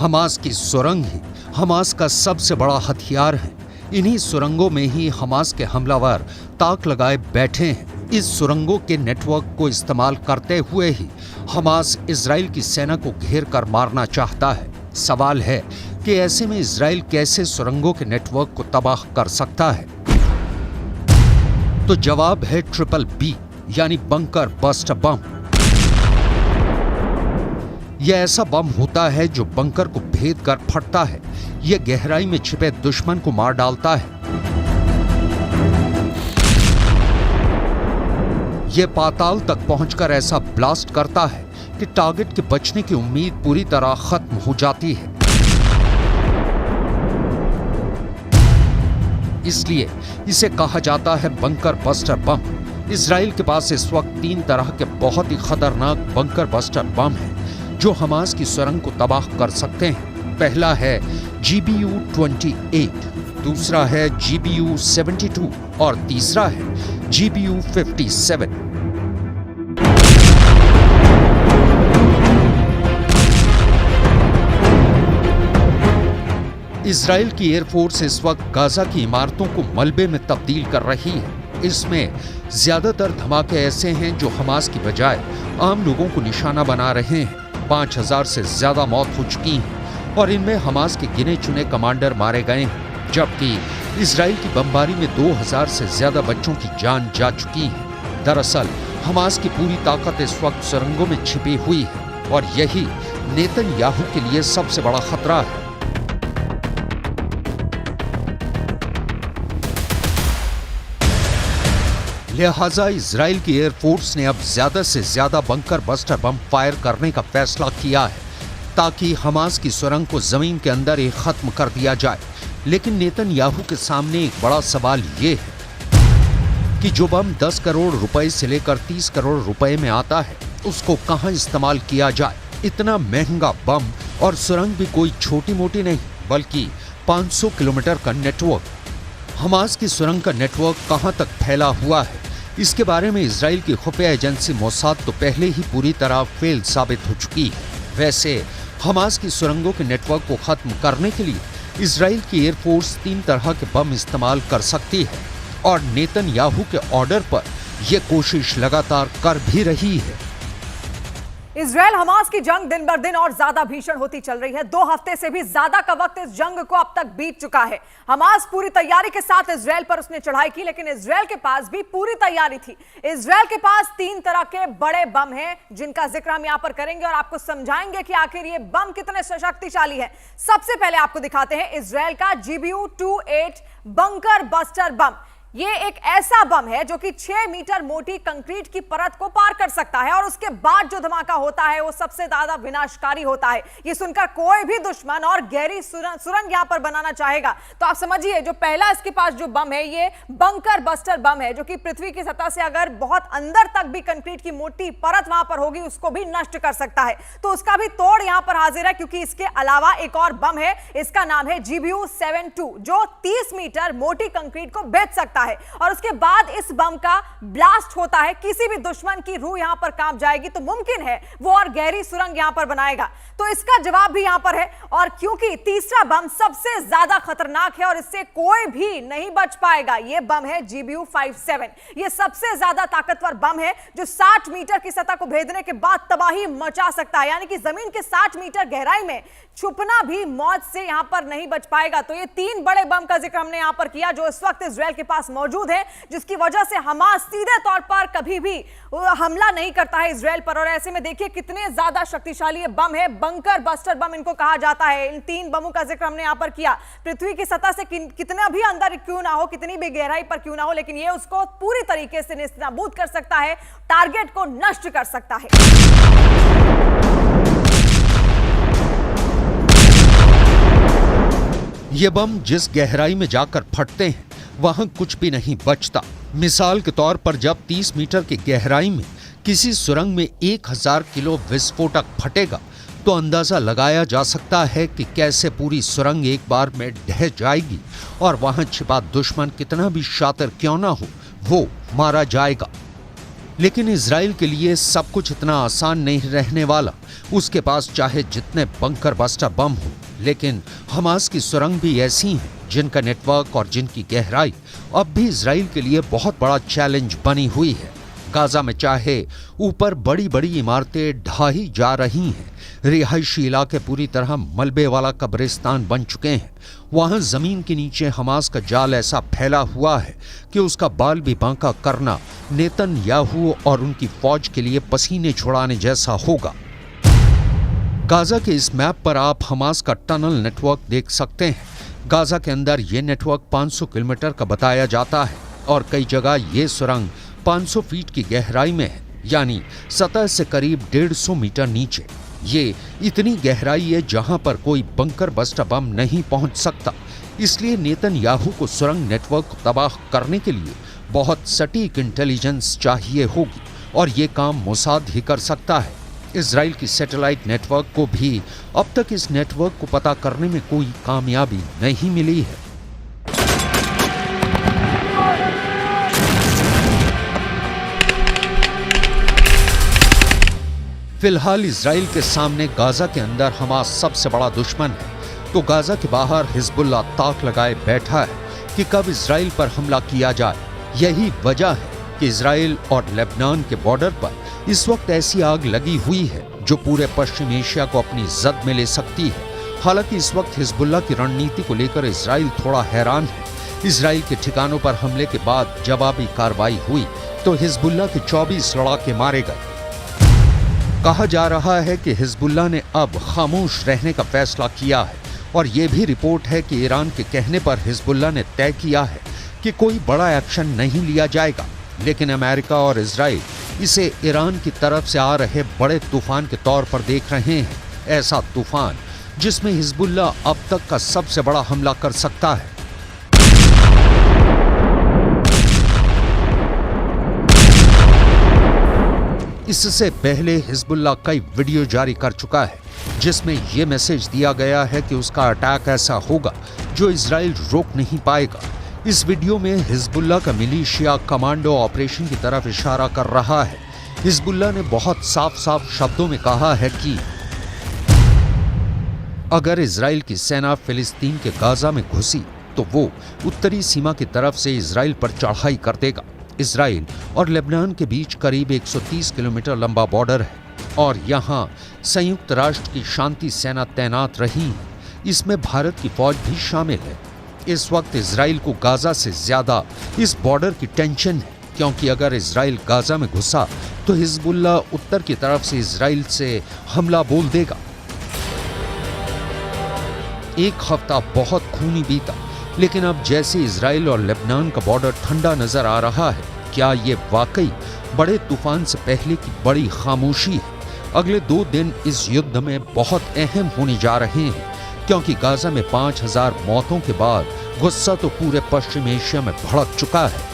Hamas की सुरंग ही Hamas का सबसे बड़ा हथियार है। इन्हीं सुरंगों में ही हमास के हमलावर ताक लगाए बैठे हैं। इस सुरंगों के नेटवर्क को इस्तेमाल करते हुए ही हमास इजराइल की सेना को घेर कर मारना चाहता है। सवाल है कि ऐसे में इजराइल कैसे सुरंगों के नेटवर्क को तबाह कर सकता है? तो जवाब है ट्रिपल बी यानी बंकर बस्टर बम। यह ऐसा बम होता है जो बंकर को भेद कर फटता है। यह गहराई में छिपे दुश्मन को मार डालता है। यह पाताल तक पहुंचकर ऐसा ब्लास्ट करता है कि टारगेट के बचने की उम्मीद पूरी तरह खत्म हो जाती है। इसलिए इसे कहा जाता है बंकर बस्टर बम। इजराइल के पास इस वक्त 3 तरह के बहुत ही खतरनाक बंकर बस्टर बम हैं जो हमास की सुरंग को तबाह कर सकते हैं। पहला है GBU-28, दूसरा है GBU-72 और तीसरा है GBU-57। इजराइल की एयरफोर्स इस वक्त गाजा की इमारतों को मलबे में तब्दील कर रही है। इसमें ज्यादातर धमाके ऐसे हैं जो हमास की बजाय आम लोगों को निशाना बना रहे हैं। 5000 से ज्यादा मौत हो चुकी हैं और इनमें हमास के गिने चुने कमांडर मारे गए हैं, जबकि इजराइल की बमबारी में 2000 से ज्यादा बच्चों की जान जा चुकी है। दरअसल हमास की पूरी ताकत इस वक्त सुरंगों में छिपी हुई है और यही नेतन्याहू के लिए सबसे बड़ा खतरा है। लिहाजा इजराइल की एयरफोर्स ने अब ज्यादा से ज्यादा बंकर बस्टर बम फायर करने का फैसला किया है ताकि हमास की सुरंग को जमीन के अंदर ही खत्म कर दिया जाए। लेकिन नेतन्याहू के सामने एक बड़ा सवाल ये है कि जो बम 10 करोड़ रुपए से लेकर 30 करोड़ रुपए में आता है उसको कहां इस्तेमाल किया जाए। इतना महंगा बम और सुरंग भी कोई छोटी मोटी नहीं बल्कि 500 किलोमीटर का नेटवर्क। हमास की सुरंग का नेटवर्क कहां तक फैला हुआ है, इसके बारे में इजराइल की खुफिया एजेंसी मोसाद तो पहले ही पूरी तरह फेल साबित हो चुकी है। वैसे हमास की सुरंगों के नेटवर्क को खत्म करने के लिए इजराइल की एयरफोर्स 3 तरह के बम इस्तेमाल कर सकती है और नेतन्याहू के ऑर्डर पर यह कोशिश लगातार कर भी रही है। इजराइल हमास की जंग दिन बर दिन और ज्यादा भीषण होती चल रही है। 2 हफ्ते से भी ज्यादा का वक्त इस जंग को अब तक बीत चुका है। हमास पूरी तैयारी के साथ इजराइल पर उसने चढ़ाई की, लेकिन इजराइल के पास भी पूरी तैयारी थी। इजराइल के पास 3 तरह के बड़े बम हैं जिनका जिक्र हम यहां पर करेंगे और आपको समझाएंगे कि आखिर ये बम कितने शक्तिशाली हैं। सबसे पहले आपको दिखाते हैं इजराइल का GBU-28 बंकर बस्टर बम। ये एक ऐसा बम है जो कि 6 मीटर मोटी कंक्रीट की परत को पार कर सकता है और उसके बाद जो धमाका होता है वो सबसे ज्यादा विनाशकारी होता है। ये सुनकर कोई भी दुश्मन और गहरी सुरंग यहां पर बनाना चाहेगा तो आप समझिए जो पहला इसके पास जो बम है ये बंकर बस्टर बम है जो कि पृथ्वी की सतह से अगर बहुत अंदर तक भी कंक्रीट की मोटी परत वहां पर होगी उसको भी नष्ट कर सकता है। तो उसका भी तोड़ यहां पर हाजिर है क्योंकि इसके अलावा एक और बम है, इसका नाम है GBU-72 जो 30 मीटर मोटी कंक्रीट को भेद सकता है और उसके बाद इस बम का ब्लास्ट होता है। किसी भी दुश्मन की रूह यहां पर कांप जाएगी तो मुमकिन है वो और गहरी सुरंग यहां पर बनाएगा। तो इसका जवाब भी यहां पर है और क्योंकि तीसरा बम सबसे ज्यादा खतरनाक है और इससे कोई भी नहीं बच पाएगा, यह बम है GBU-57। यह सबसे ज्यादा ताकतवर बम है जो 60 मीटर की सतह को भेदने के बाद तबाही मचा सकता है, यानी कि जमीन के 60 मीटर गहराई में छुपना भी मौत से यहां पर नहीं बच पाएगा। तो ये 3 बड़े बम का जिक्र हमने यहां पर किया जो इस वक्त इजराइल के पास मौजूद है, जिसकी वजह से हमास सीधे तौर पर कभी भी हमला नहीं करता है इजराइल पर। और ऐसे में देखिए कितने ज्यादा शक्तिशाली ये बम है, बंकर बस्टर बम इनको कहा जाता है। इन 3 बमों का जिक्र हमने यहां पर किया। पृथ्वी की सतह से कितना भी अंदर क्यों ना हो, कितनी भी गहराई पर क्यों ना हो, लेकिन ये उसको पूरी तरीके से नेस्तनाबूद कर सकता है, टारगेट को नष्ट कर सकता है। ये बम जिस गहराई में जाकर फटते हैं वहां कुछ भी नहीं बचता। मिसाल के तौर पर जब 30 मीटर की गहराई में किसी सुरंग में 1000 किलो विस्फोटक फटेगा तो अंदाजा लगाया जा सकता है कि कैसे पूरी सुरंग एक बार में ढह जाएगी और वहां छिपा दुश्मन कितना भी शातिर क्यों ना हो वो मारा जाएगा। लेकिन इजराइल के लिए सब कुछ इतना आसान नहीं रहने वाला। उसके पास चाहे जितने बंकर बस्टर बम हो, लेकिन हमास की सुरंग भी ऐसी हैं जिनका नेटवर्क और जिनकी गहराई अब भी इजराइल के लिए बहुत बड़ा चैलेंज बनी हुई है। गाजा में चाहे ऊपर बड़ी बड़ी इमारतें ढाही जा रही हैं, रिहायशी इलाके पूरी तरह मलबे वाला कब्रिस्तान बन चुके हैं, वहां जमीन के नीचे हमास का जाल ऐसा फैला हुआ है कि उसका बाल भी बांका करना नेतन्याहू और उनकी फौज के लिए पसीने छुड़ाने जैसा होगा। गाजा के इस मैप पर आप हमास का टनल नेटवर्क देख सकते हैं। गाजा के अंदर ये नेटवर्क 500 किलोमीटर का बताया जाता है और कई जगह ये सुरंग 500 फीट की गहराई में है, यानी सतह से करीब 150 मीटर नीचे। ये इतनी गहराई है जहां पर कोई बंकर बस्टर बम नहीं पहुंच सकता। इसलिए नेतन्याहू को सुरंग नेटवर्क को तबाह करने के लिए बहुत सटीक इंटेलिजेंस चाहिए होगी और ये काम मोसाद ही कर सकता है। इजराइल की सैटेलाइट नेटवर्क को भी अब तक इस नेटवर्क को पता करने में कोई कामयाबी नहीं मिली है। फिलहाल इजराइल के सामने गाजा के अंदर हमास सबसे बड़ा दुश्मन है, तो गाजा के बाहर हिजबुल्लाह ताक लगाए बैठा है कि कब इजराइल पर हमला किया जाए। यही वजह है कि इजराइल और लेबनान के बॉर्डर पर इस वक्त ऐसी आग लगी हुई है जो पूरे पश्चिम एशिया को अपनी जद में ले सकती है। हालांकि इस वक्त हिजबुल्लाह की रणनीति को लेकर इजराइल थोड़ा हैरान है। इजराइल के ठिकानों पर हमले के बाद जवाबी कार्रवाई हुई तो हिजबुल्लाह के 24 लड़ाके मारे गए। कहा जा रहा है कि हिजबुल्लाह ने अब खामोश रहने का फैसला किया है और ये भी रिपोर्ट है कि ईरान के कहने पर हिजबुल्लाह ने तय किया है कि कोई बड़ा एक्शन नहीं लिया जाएगा, लेकिन अमेरिका और इजराइल इसे ईरान की तरफ से आ रहे बड़े तूफान के तौर पर देख रहे हैं। ऐसा तूफान जिसमें हिजबुल्लाह अब तक का सबसे बड़ा हमला कर सकता है। इससे पहले हिजबुल्लाह कई वीडियो जारी कर चुका है जिसमें यह मैसेज दिया गया है कि उसका अटैक ऐसा होगा जो इजराइल रोक नहीं पाएगा। इस वीडियो में हिजबुल्लाह का मिलिशिया कमांडो ऑपरेशन की तरफ इशारा कर रहा है। हिजबुल्लाह ने बहुत साफ साफ शब्दों में कहा है कि अगर इजराइल की सेना फिलिस्तीन के गाजा में घुसी तो वो उत्तरी सीमा की तरफ से इजराइल पर चढ़ाई कर देगा। इजराइल और लेबनान के बीच करीब 130 किलोमीटर लंबा बॉर्डर है और यहाँ संयुक्त राष्ट्र की शांति सेना तैनात रही है। इसमें भारत की फौज भी शामिल है। इस वक्त इजराइल को गाजा से ज्यादा इस बॉर्डर की टेंशन है, क्योंकि अगर इजराइल गाजा में घुसा तो हिजबुल्लाह उत्तर की तरफ से इजराइल से हमला बोल देगा। एक हफ्ता बहुत खूनी बीता, लेकिन अब जैसे इजराइल और लेबनान का बॉर्डर ठंडा नजर आ रहा है, क्या ये वाकई बड़े तूफान से पहले की बड़ी खामोशी है? अगले 2 दिन इस युद्ध में बहुत अहम होने जा रहे हैं, क्योंकि गाजा में 5000 मौतों के बाद गुस्सा तो पूरे पश्चिम एशिया में भड़क चुका है।